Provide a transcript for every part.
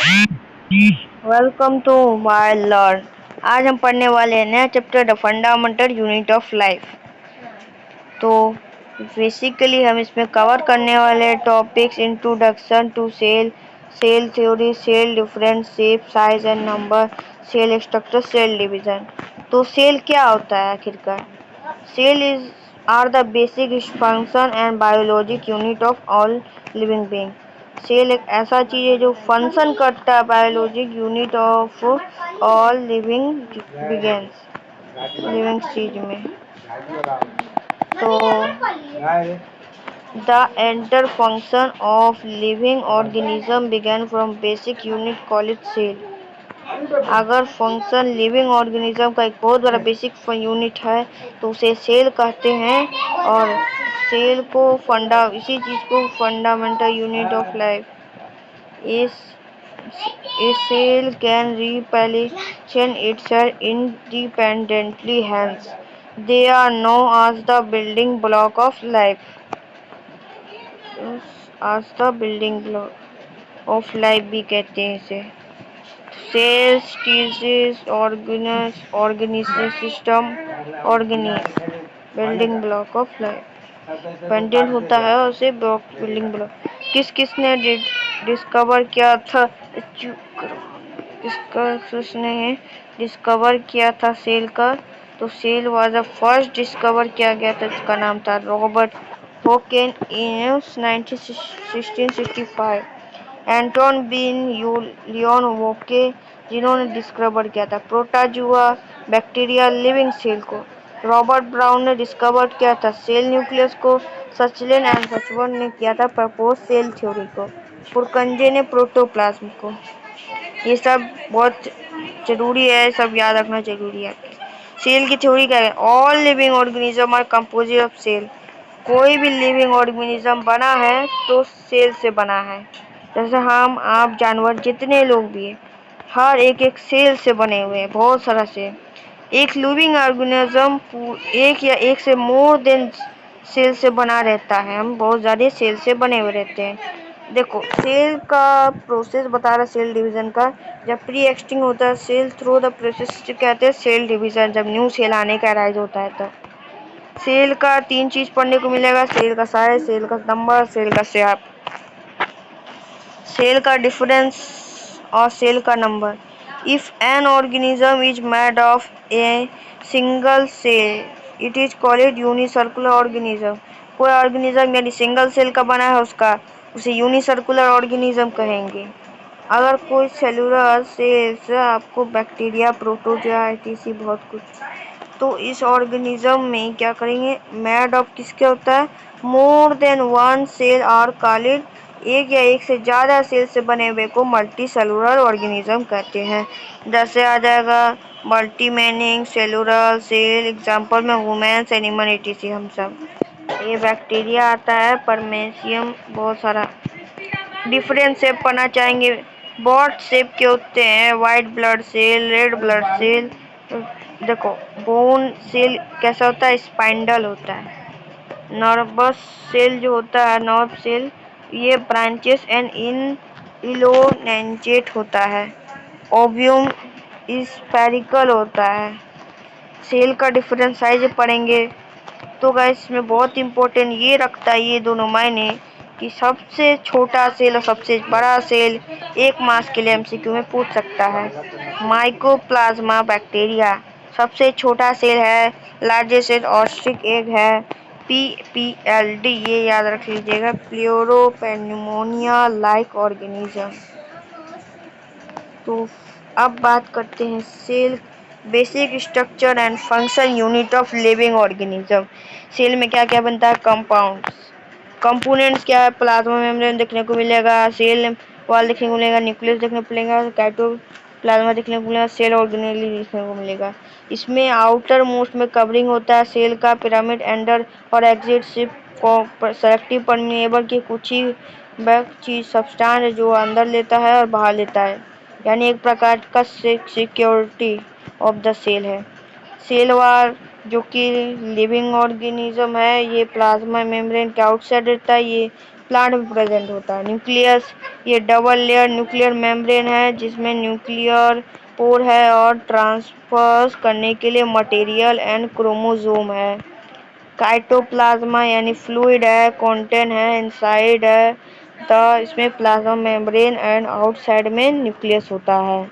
Welcome to my learn. आज हम पढ़ने वाले हैं नया chapter the fundamental unit of life. तो बेसिकली हम इसमें कवर करने वाले topics introduction to cell, cell theory, cell different shape size and number, cell structure, cell division. तो सेल क्या होता है आखिरकार? Cell is are the basic function and biologic unit of all living being. Cell एक ऐसा चीज है जो फंक्शन करता है biologic unit of all living beings living चीज में। तो the entire function of living organism begin from basic unit call it cell. अगर फंक्शन लिविंग ऑर्गेनिज्म का एक बहुत बड़ा बेसिक यूनिट है तो उसे सेल कहते हैं। और सेल को इसी चीज को फंडामेंटल यूनिट ऑफ लाइफ इस A cell can reposition itself independently, hence they are known as the building block of life. As the building block of life भी कहते हैं इसे। Cells, tissues, organs, organism system, organism, building block of life। Pendant होता है और उसे building block. किसने discover किया था? किसने डिस्कवर किया था सेल का? तो cell was the first discover किया गया था, जिसका नाम था Robert Hooke in 1665। Anton van Leeuwenhoek, जिन्होंने डिस्कवर किया था प्रोटाजुआ बैक्टीरिया लिविंग सेल को। रॉबर्ट ब्राउन ने डिस्कवर किया था सेल न्यूक्लियस को। सचलिन एंड सचवर्न ने किया था प्रपोज सेल थ्योरी को। पुरकंजे ने प्रोटोप्लाज्म को। ये सब बहुत जरूरी है, सब याद रखना जरूरी है। सेल की थ्योरी क्या है? All living organism are composite of cell. कोई भी लिविंग ऑर्गेनिज्म बना है तो सेल से बना है। जैसे हम, आप, जानवर, जितने लोग भी हैं, हर एक सेल से बने हुए हैं, बहुत सारा सेल। एक लिविंग ऑर्गेनिज्म एक या एक से मोर देन सेल से बना रहता है। हम बहुत ज़्यादा सेल से बने हुए रहते हैं। देखो, सेल का प्रोसेस बता रहा सेल डिवीजन का। जब प्री एक्सटिंग होता है सेल थ्रू द प्रोसेस कहते हैं सेल डिवीजन। जब न्यू सेल आने का राइज होता है तब सेल का 3 चीज पढ़ने को मिलेगा: सेल का साइज, सेल का नंबर, सेल का शेप। सेल का डिफरेंस और सेल का number. If an organism is made of a single cell it is called unicellular organism. कोई ऑर्गेनिज्म यदि सिंगल सेल का बना है उसका, उसे यूनिसर्कुलर ऑर्गेनिज्म कहेंगे। अगर कोई सेलुलर सेल्स, आपको बैक्टीरिया, प्रोटोजोआ, etc बहुत कुछ। तो इस ऑर्गेनिज्म में क्या करेंगे? मेड ऑफ किसके होता है? More than one cell are called. एक या एक से ज़्यादा सेल से बने हुए को मल्टी सेलुलर ऑर्गेनिज्म कहते हैं। जैसे आ जाएगा multi meaning cellular cell, example में वुमेन्स, एनिमल, etc हम सब। ये बैक्टीरिया आता है, परमेसियम, बहुत सारा। डिफरेंट शेप पढ़ना चाहेंगे। बहुत शेप के होते हैं: white blood cell, red blood cell. देखो, बोन सेल कैसा होता है? स्पाइंडल होता है। नर्वस सेल जो होता है, नर्व सेल, ये ब्रांचेस एंड इन इलोनेंचेट होता है। ओव्यूम स्फेरिकल होता है। सेल का डिफरेंट साइज पढ़ेंगे। तो गाइस, इसमें बहुत इंपॉर्टेंट ये रखता है ये दोनों मायने कि सबसे छोटा सेल और सबसे बड़ा सेल। एक मास के लिए एमसीक्यू में पूछ सकता है। माइकोप्लाज्मा बैक्टीरिया सबसे छोटा सेल है। लार्जेस्ट सेल ऑस्ट्रिक एग है, PPLD, ये याद रख लीजिएगा, प्लेरोपेन्यूमोनिया लाइक ऑर्गेनिज्म। तो अब बात करते हैं cell basic structure and function unit of living organism. Cell में क्या क्या बनता है? कंपाउंड्स। कंपोनेंट्स क्या है? प्लाज्मा मेम्ब्रेन देखने को मिलेगा, सेल वॉल देखने को मिलेगा, न्यूक्लियस देखने को मिलेगा, साइटोप्लाज्मा देखने को मिलेगा, सेल ऑर्गेनेली देखने को मिलेगा। इसमें आउटर मोस्ट में कवरिंग होता है सेल का, पिरामिड, एंडर और एग्जिट सिर्फ सेलेक्टिव परमेएबल की कुछ ही बैक चीज सब्सटेंस जो अंदर लेता है और बाहर लेता है, यानी एक प्रकार का सिक्योरिटी ऑफ द सेल है। सेल वाल जो कि लिविंग ऑर्गेनिज्म है, ये प्लाज्मा मेम्ब्रेन के आउटसाइड रहता है। ये प्लांट में प्रेजेंट होता है। न्यूक्लियस, ये डबल लेयर न्यूक्लियर मेम्ब्रेन है जिसमें न्यूक्लियर पोर है और ट्रांसफर करने के लिए मटेरियल एंड क्रोमोसोम है। साइटोप्लाज्मा यानी फ्लूइड है, कंटेंट है, इनसाइड है इसमें प्लाज्मा मेम्ब्रेन एंड आउटसाइड में न्यूक्लियस होता है।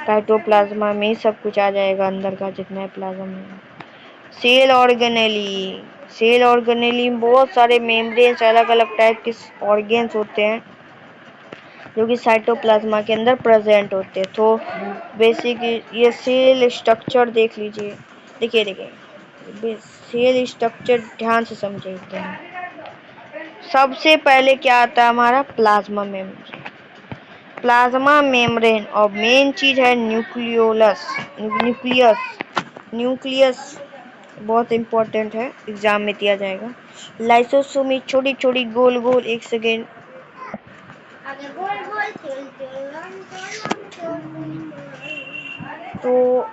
साइटोप्लाज्मा में सब कुछ आ जाएगा अंदर का जितना है प्लाज्मा में। सेल ऑर्गेनेली, सेल ऑर्गेनेली में बहुत सारे मेम्ब्रेन्स अलग अलग टाइप के ऑर्गेन्स होते हैं जो कि साइटोप्लाज्मा के अंदर प्रेजेंट होते हैं। तो बेसिक ये सेल स्ट्रक्चर देख लीजिए, देखिए सेल स्ट्रक्चर ध्यान से समझते हैं। सबसे पहले क्या आता है हमारा प्लाज्मा मेम्ब्रेन। प्लाज्मा मेम्ब्रेन और मेन चीज है न्यूक्लियोलस, न्यूक्लियस बहुत इंपॉर्टेंट है, एग्जाम में दिया जाएगा। लाइसोसोम छोटी छोटी गोल गोल, एक सेकेंड, तो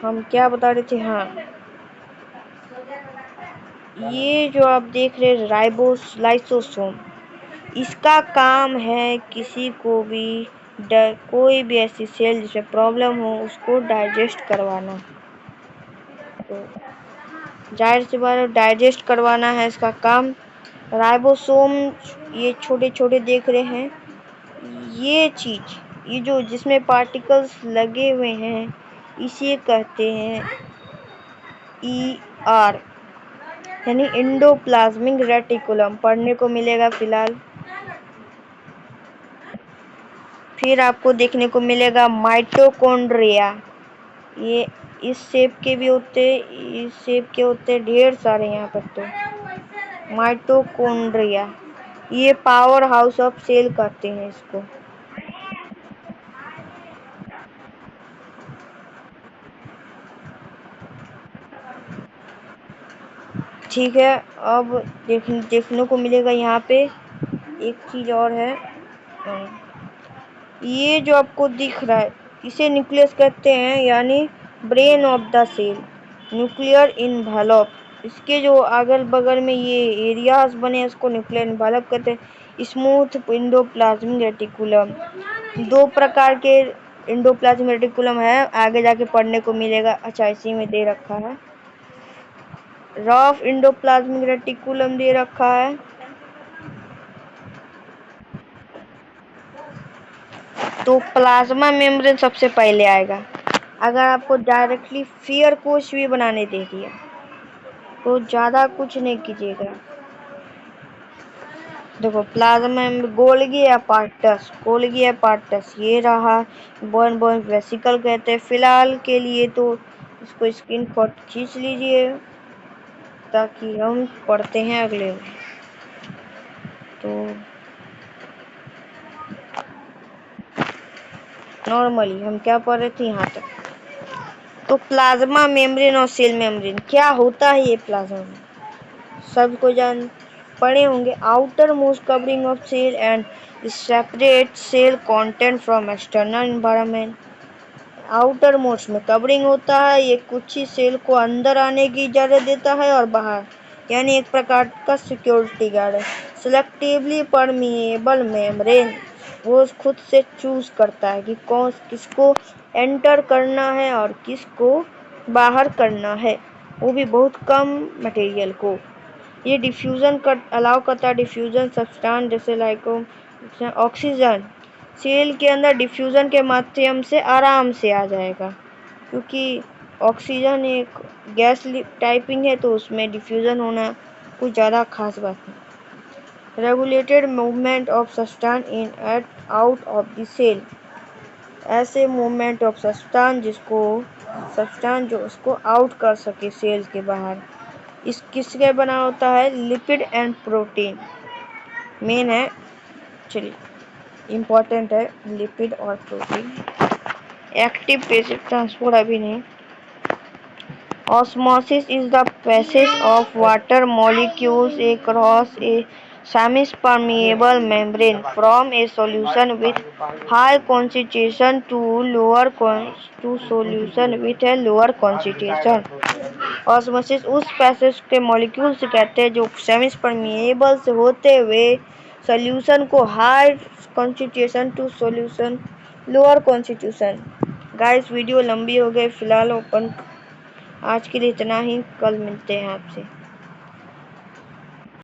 हम क्या बता रहे थे, हाँ ये जो आप देख रहे हैं राइबोस लाइसोसोम, इसका काम है किसी को भी कोई भी ऐसी सेल जिसमें प्रॉब्लम हो उसको डाइजेस्ट करवाना। तो जाहिर सी बात है डाइजेस्ट करवाना है इसका काम। राइबोसोम ये छोटे छोटे देख रहे हैं, ये चीज, ये जो जिसमें पार्टिकल्स लगे हुए हैं इसे कहते हैं ER यानी एंडोप्लाज्मिक रेटिकुलम, पढ़ने को मिलेगा फिलहाल। फिर आपको देखने को मिलेगा माइटोकॉन्ड्रिया, ये इस शेप के भी होते, इस शेप के होते ढेर सारे यहाँ पर। तो माइटोकॉन्ड्रिया ये पावर हाउस ऑफ सेल कहते हैं इसको। ठीक है, अब देखने को मिलेगा यहाँ पे एक चीज और है, ये जो आपको दिख रहा है इसे न्यूक्लियस कहते हैं यानी brain of the cell, nuclear envelope. इसके जो अगल बगल में ये एरियाज बने इसको न्यूक्लियर इन्वेलप कहते हैं। स्मूथ एंडोप्लाज्मिक रेटिकुलम, दो प्रकार के एंडोप्लाज्मिक रेटिकुलम है, आगे जाके पढ़ने को मिलेगा। अच्छा इसी में दे रखा है, रफ एंडोप्लाज्मिक रेटिकुलम दे रखा है। तो प्लाज्मा मेम्ब्रेन सबसे पहले आएगा। अगर आपको डायरेक्टली फियर कुछ भी बनाने दे दिया तो ज़्यादा कुछ नहीं कीजिएगा। देखो प्लाज्मा में गोल्गी अपार्टस, गोल्गी अपार्टस ये रहा, बॉर्न बॉर्न वेसिकल कहते हैं। फिलहाल के लिए तो इसको स्क्रीन शॉट खींच लीजिए ताकि हम पढ़ते हैं अगले में। तो नॉर्मली हम क्या पढ़ रहे थे यहाँ तक, तो प्लाज्मा मेम्ब्रेन और सेल मेम्ब्रेन क्या होता है। ये प्लाज्मा सबको जान पढ़े होंगे, outer most covering of cell and separate cell content from external environment. Outer most में कवरिंग होता है, ये कुछ ही सेल को अंदर आने की इजाज़त देता है और बाहर यानी एक प्रकार का सिक्योरिटी गार्ड है। सिलेक्टिवली परमिएबल मेम्ब्रेन, वो खुद से चूज करता है कि कौन किसको एंटर करना है और किसको बाहर करना है, वो भी बहुत कम मटेरियल को। ये डिफ्यूज़न कर अलाउ करता है, डिफ्यूज़न सब्सटेंस जैसे लाइक ऑक्सीजन सेल के अंदर डिफ्यूज़न के माध्यम से आराम से आ जाएगा, क्योंकि ऑक्सीजन एक गैस टाइपिंग है तो उसमें डिफ्यूज़न होना कुछ ज़्यादा खास बात नहीं। Regulated movement of substance in at out of the cell, ऐसे मूवमेंट ऑफ सब्सटेंस जिसको सब्सटेंस जो उसको आउट कर सके सेल के बाहर। इस किसके बना होता है, लिपिड एंड प्रोटीन मेन है, चलिए इम्पॉर्टेंट है लिपिड और प्रोटीन। एक्टिव पैसिव ट्रांसपोर्ट अभी नहीं। Osmosis is the passage of water molecules across a semi-permeable membrane from a solution with high concentration to solution with a lower concentration। Osmosis उस passage के molecule से कहते हैं जो semi permeable से होते हुए सॉल्यूशन को high concentration to solution lower concentration. Guys video लंबी हो गई, फिलहाल ओपन आज के लिए इतना ही, कल मिलते हैं आपसे।